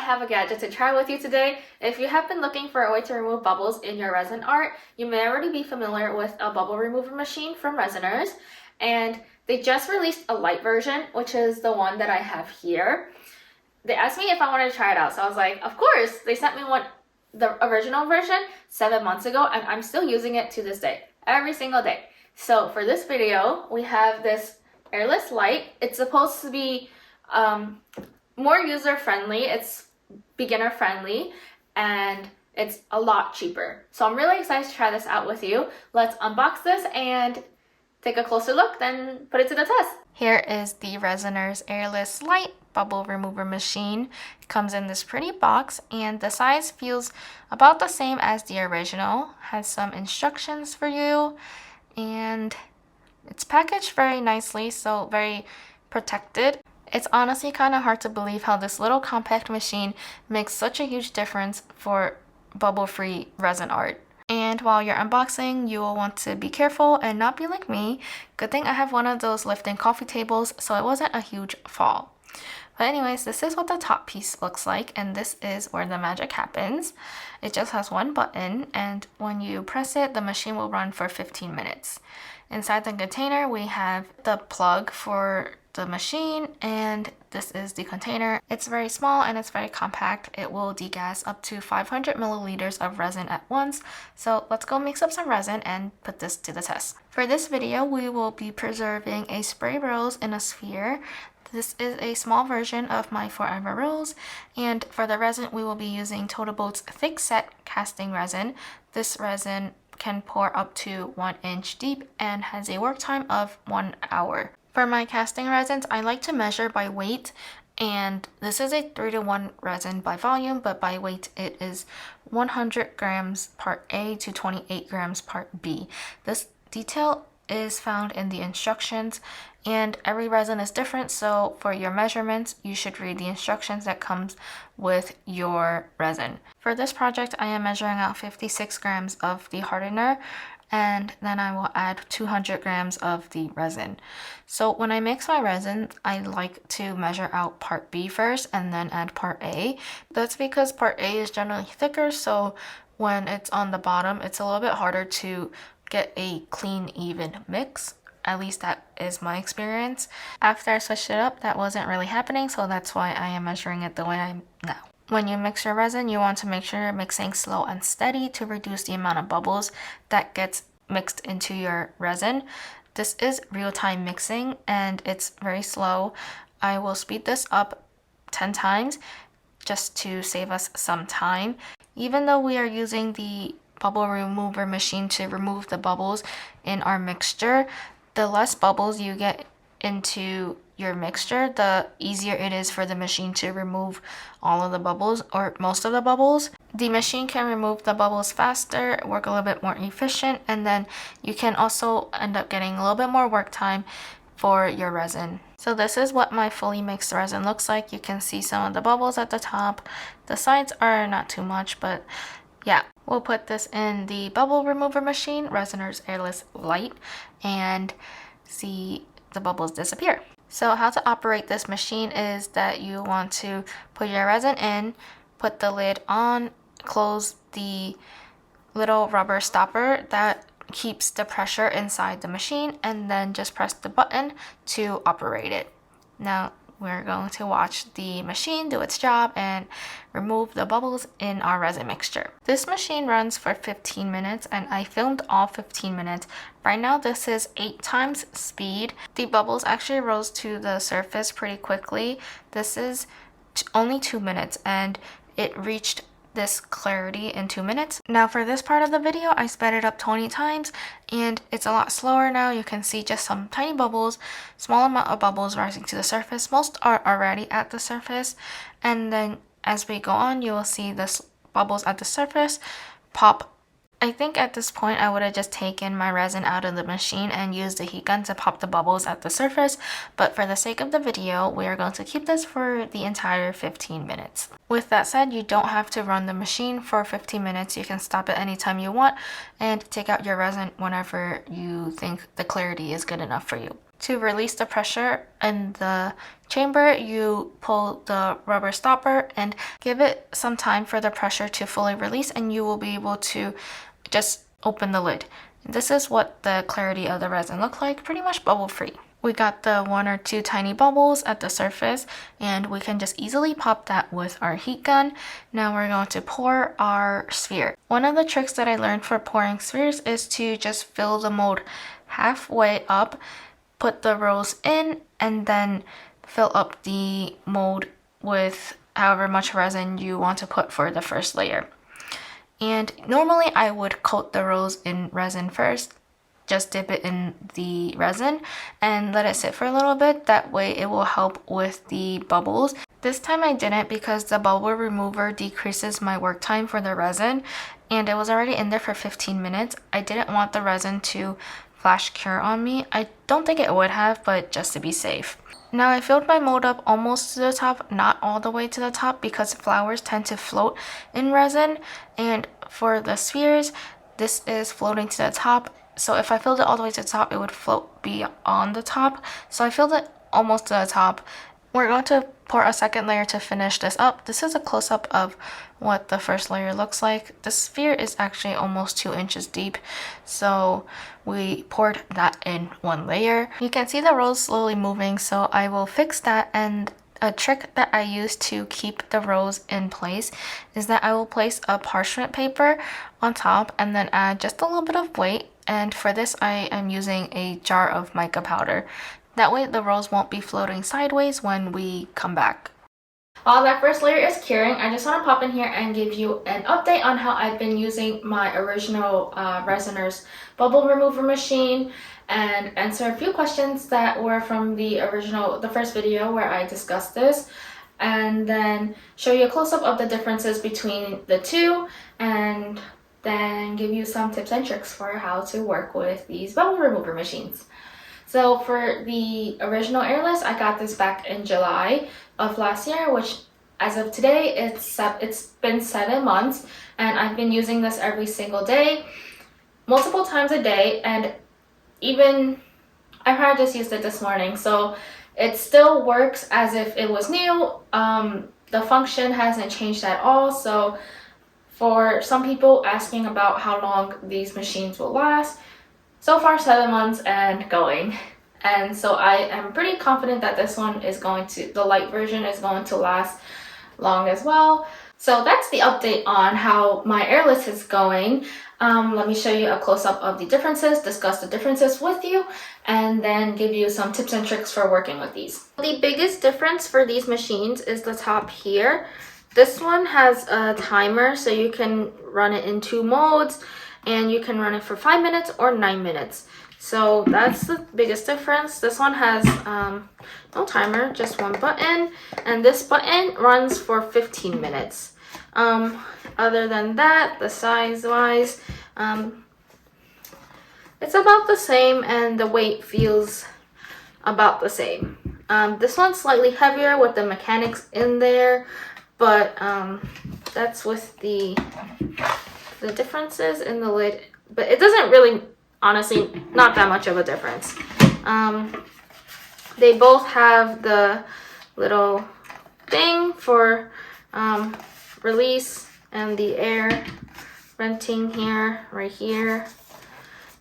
have a gadget to try with you today. If you have been looking for a way to remove bubbles in your resin art, you may already be familiar with a bubble remover machine from Resiners, and they just released a light version, which is the one that I have here. They asked me if I wanted to try it out, so I was like, of course. They sent me the original version 7 months ago, and I'm still using it to this day, every single day. So for this video, we have this Airless Lite. It's supposed to be more user-friendly, it's beginner-friendly, and it's a lot cheaper. So I'm really excited to try this out with you. Let's unbox this and take a closer look, then put it to the test. Here is the Resiners Airless Lite bubble remover machine. It comes in this pretty box, and the size feels about the same as the original. Has some instructions for you, and it's packaged very nicely, so very protected. It's honestly kind of hard to believe how this little compact machine makes such a huge difference for bubble-free resin art. And while you're unboxing, you will want to be careful and not be like me. Good thing I have one of those lifting coffee tables, so it wasn't a huge fall. But anyways, this is what the top piece looks like, and this is where the magic happens. It just has one button, and when you press it, the machine will run for 15 minutes. Inside the container, we have the plug for the machine, and this is the container. It's very small and it's very compact. It will degas up to 500 milliliters of resin at once. So let's go mix up some resin and put this to the test. For this video, we will be preserving a spray rose in a sphere. This is a small version of my Forever Rose, and for the resin, we will be using Total Boat's thick set casting resin. This resin can pour up to 1 inch deep and has a work time of 1 hour. For my casting resins, I like to measure by weight, and this is a 3:1 resin by volume, but by weight it is 100 grams part A to 28 grams part B. This detail is found in the instructions, and every resin is different, so for your measurements, you should read the instructions that comes with your resin. For this project, I am measuring out 56 grams of the hardener, and then I will add 200 grams of the resin. So when I mix my resin, I like to measure out part B first and then add part A. That's because part A is generally thicker, so when it's on the bottom, it's a little bit harder to get a clean, even mix. At least that is my experience. After I switched it up, that wasn't really happening, so that's why I am measuring it the way I am now. When you mix your resin, you want to make sure you're mixing slow and steady to reduce the amount of bubbles that gets mixed into your resin. This is real-time mixing and it's very slow. I will speed this up 10 times just to save us some time. Even though we are using the bubble remover machine to remove the bubbles in our mixture, the less bubbles you get into your mixture, the easier it is for the machine to remove all of the bubbles or most of the bubbles. The machine can remove the bubbles faster, work a little bit more efficient, and then you can also end up getting a little bit more work time for your resin. So this is what my fully mixed resin looks like. You can see some of the bubbles at the top. The sides are not too much, but yeah. We'll put this in the bubble remover machine, Resiners Airless Lite, and see the bubbles disappear. So how to operate this machine is that you want to put your resin in, put the lid on, close the little rubber stopper that keeps the pressure inside the machine, and then just press the button to operate it. Now we're going to watch the machine do its job and remove the bubbles in our resin mixture. This machine runs for 15 minutes and I filmed all 15 minutes. Right now this is 8 times speed. The bubbles actually rose to the surface pretty quickly. This is only 2 minutes and it reached this clarity in 2 minutes. Now for this part of the video, I sped it up 20 times and it's a lot slower now. You can see just some tiny bubbles, small amount of bubbles rising to the surface. Most are already at the surface, and then as we go on, you will see the bubbles at the surface pop. I think at this point I would have just taken my resin out of the machine and used the heat gun to pop the bubbles at the surface, but for the sake of the video, we are going to keep this for the entire 15 minutes. With that said, you don't have to run the machine for 15 minutes. You can stop it anytime you want and take out your resin whenever you think the clarity is good enough for you. To release the pressure in the chamber, you pull the rubber stopper and give it some time for the pressure to fully release, and you will be able to just open the lid. This is what the clarity of the resin looks like, pretty much bubble free. We got the 1 or 2 tiny bubbles at the surface, and we can just easily pop that with our heat gun. Now we're going to pour our sphere. One of the tricks that I learned for pouring spheres is to just fill the mold halfway up, put the rolls in, and then fill up the mold with however much resin you want to put for the first layer. And normally I would coat the rolls in resin first. Just dip it in the resin and let it sit for a little bit. That way it will help with the bubbles. This time I didn't because the bubble remover decreases my work time for the resin, and it was already in there for 15 minutes. I didn't want the resin to flash cure on me. I don't think it would have, but just to be safe. Now I filled my mold up almost to the top, not all the way to the top, because flowers tend to float in resin, and for the spheres, this is floating to the top. So if I filled it all the way to the top, it would float beyond the top. So I filled it almost to the top. We're going to pour a second layer to finish this up. This is a close-up of what the first layer looks like. The sphere is actually almost 2 inches deep, so we poured that in 1 layer. You can see the rolls slowly moving, so I will fix that. And a trick that I use to keep the rolls in place is that I will place a parchment paper on top and then add just a little bit of weight. And for this, I am using a jar of mica powder. That way the rolls won't be floating sideways when we come back. While that first layer is curing, I just want to pop in here and give you an update on how I've been using my original Resiners bubble remover machine, and answer a few questions that were from the first video where I discussed this, and then show you a close-up of the differences between the two, and then give you some tips and tricks for how to work with these bubble remover machines. So for the original Airless, I got this back in July of last year, which as of today, it's been 7 months, and I've been using this every single day, multiple times a day, and even I probably just used it this morning, so it still works as if it was new. The function hasn't changed at all. So for some people asking about how long these machines will last, so far 7 months and going. And so I am pretty confident that this one is the light version is going to last long as well. So that's the update on how my Airless is going. Let me show you a close-up of the differences, discuss the differences with you, and then give you some tips and tricks for working with these. The biggest difference for these machines is the top here. This one has a timer, so you can run it in 2 modes, and you can run it for 5 minutes or 9 minutes. So that's the biggest difference. This one has no timer, just 1 button, and this button runs for 15 minutes. Other than that, the size-wise, it's about the same, and the weight feels about the same. This one's slightly heavier with the mechanics in there, but that's with the differences in the lid. But it doesn't really, honestly, not that much of a difference. They both have the little thing for release and the air venting here, right here,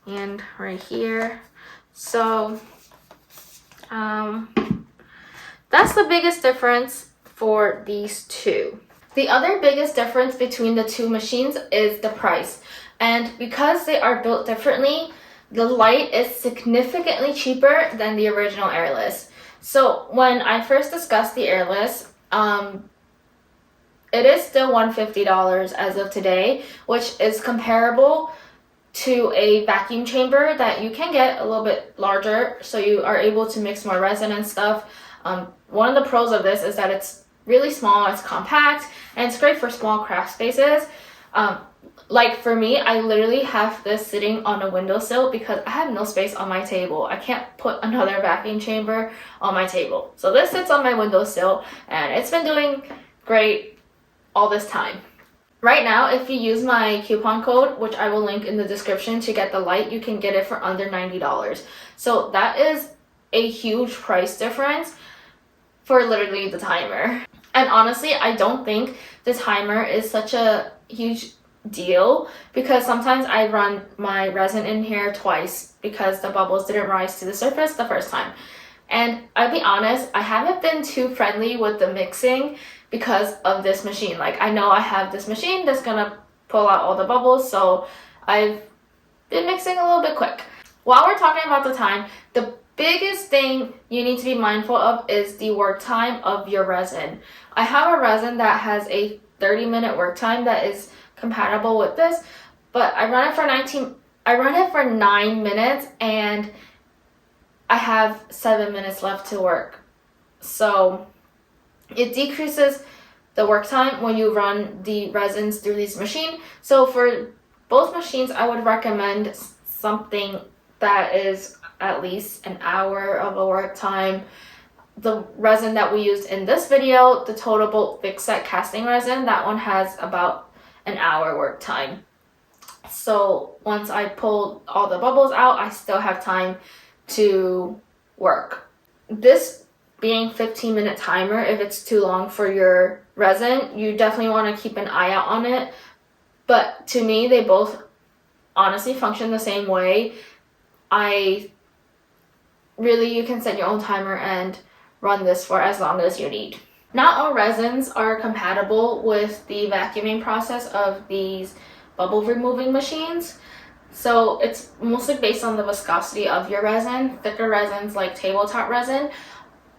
and right here. So that's the biggest difference for these two. The other biggest difference between the two machines is the price. And because they are built differently, the Lite is significantly cheaper than the original Airless. So when I first discussed the Airless, it is still $150 as of today, which is comparable to a vacuum chamber that you can get a little bit larger, so you are able to mix more resin and stuff. One of the pros of this is that it's really small, it's compact, and it's great for small craft spaces. Like for me, I literally have this sitting on a windowsill because I have no space on my table. I can't put another vacuum chamber on my table. So this sits on my windowsill, and it's been doing great all this time. Right now, if you use my coupon code, which I will link in the description, to get the Lite, you can get it for under $90. So that is a huge price difference for literally the timer. And honestly, I don't think the timer is such a huge deal because sometimes I run my resin in here twice because the bubbles didn't rise to the surface the first time. And I'll be honest, I haven't been too friendly with the mixing because of this machine. Like, I know I have this machine that's gonna pull out all the bubbles, so I've been mixing a little bit quick. While we're talking about the time, the biggest thing you need to be mindful of is the work time of your resin. I have a resin that has a 30-minute work time that is compatible with this, but I run it for 9 minutes and I have 7 minutes left to work. So it decreases the work time when you run the resins through this machine. So for both machines, I would recommend something that is at least an hour of a work time. The resin that we used in this video, the Total Bolt Fix Set casting resin, that one has about an hour work time. So once I pull all the bubbles out, I still have time to work. This being 15-minute timer, if it's too long for your resin, you definitely want to keep an eye out on it. But to me, they both honestly function the same way. You can set your own timer and run this for as long as you need. Not all resins are compatible with the vacuuming process of these bubble removing machines. So it's mostly based on the viscosity of your resin. Thicker resins like tabletop resin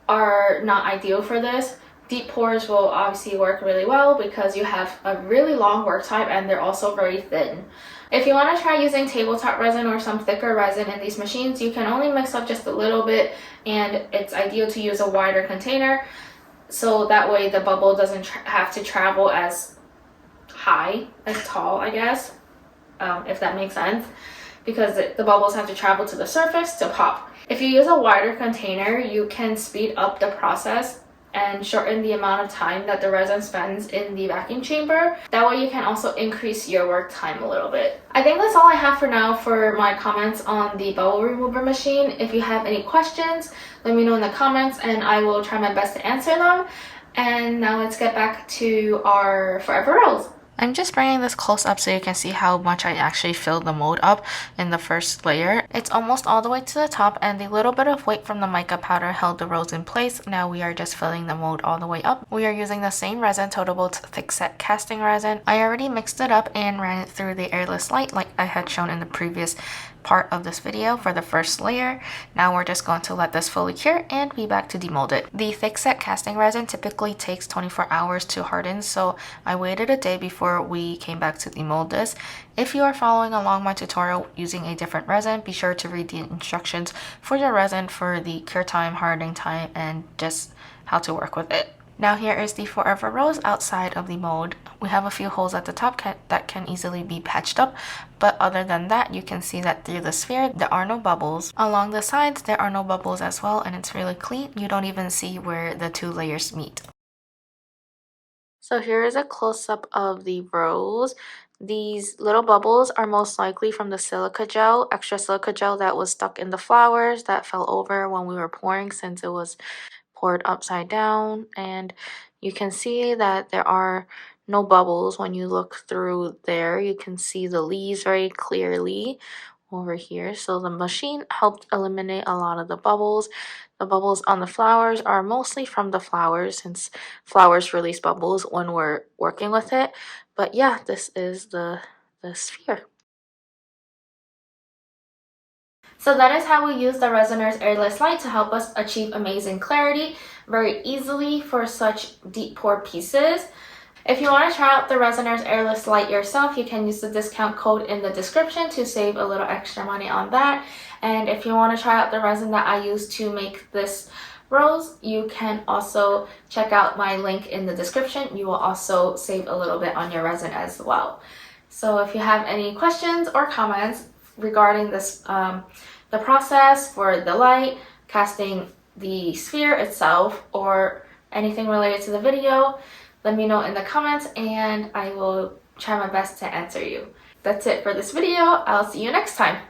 are not ideal for this. Deep pours will obviously work really well because you have a really long work time and they're also very thin. If you want to try using tabletop resin or some thicker resin in these machines, you can only mix up just a little bit, and it's ideal to use a wider container so that way the bubble doesn't have to travel as tall, I guess, if that makes sense, because the bubbles have to travel to the surface to pop. If you use a wider container, you can speed up the process and shorten the amount of time that the resin spends in the vacuum chamber. That way you can also increase your work time a little bit. I think that's all I have for now for my comments on the bubble remover machine. If you have any questions, let me know in the comments and I will try my best to answer them. And now let's get back to our forever rolls. I'm just bringing this close up so you can see how much I actually filled the mold up in the first layer. It's almost all the way to the top and the little bit of weight from the mica powder held the rolls in place. Now we are just filling the mold all the way up. We are using the same resin, Total Bolt Fix Set casting resin. I already mixed it up and ran it through the airless light like I had shown in the previous part of this video for the first layer. Now we're just going to let this fully cure and be back to demold it. The Fix Set casting resin typically takes 24 hours to harden, so I waited a day before we came back to demold this. If you are following along my tutorial using a different resin, be sure to read the instructions for your resin for the cure time, hardening time, and just how to work with it. Now here is the forever rose outside of the mold. We have a few holes at the top that can easily be patched up, but other than that, you can see that through the sphere, there are no bubbles. Along the sides, there are no bubbles as well, and it's really clean. You don't even see where the two layers meet. So here is a close-up of the rose. These little bubbles are most likely from the extra silica gel that was stuck in the flowers that fell over when we were pouring since it was poured upside down, and you can see that there are no bubbles when you look through there. You can see the leaves very clearly over here. So the machine helped eliminate a lot of the bubbles. The bubbles on the flowers are mostly from the flowers since flowers release bubbles when we're working with it. But yeah, this is the sphere. So that is how we use the Resiners Airless Lite to help us achieve amazing clarity very easily for such deep pour pieces. If you want to try out the Resiners Airless Lite yourself, you can use the discount code in the description to save a little extra money on that. And if you want to try out the resin that I use to make this rose, you can also check out my link in the description. You will also save a little bit on your resin as well. So if you have any questions or comments regarding this, the process for the light, casting the sphere itself, or anything related to the video, let me know in the comments and I will try my best to answer you. That's it for this video. I'll see you next time.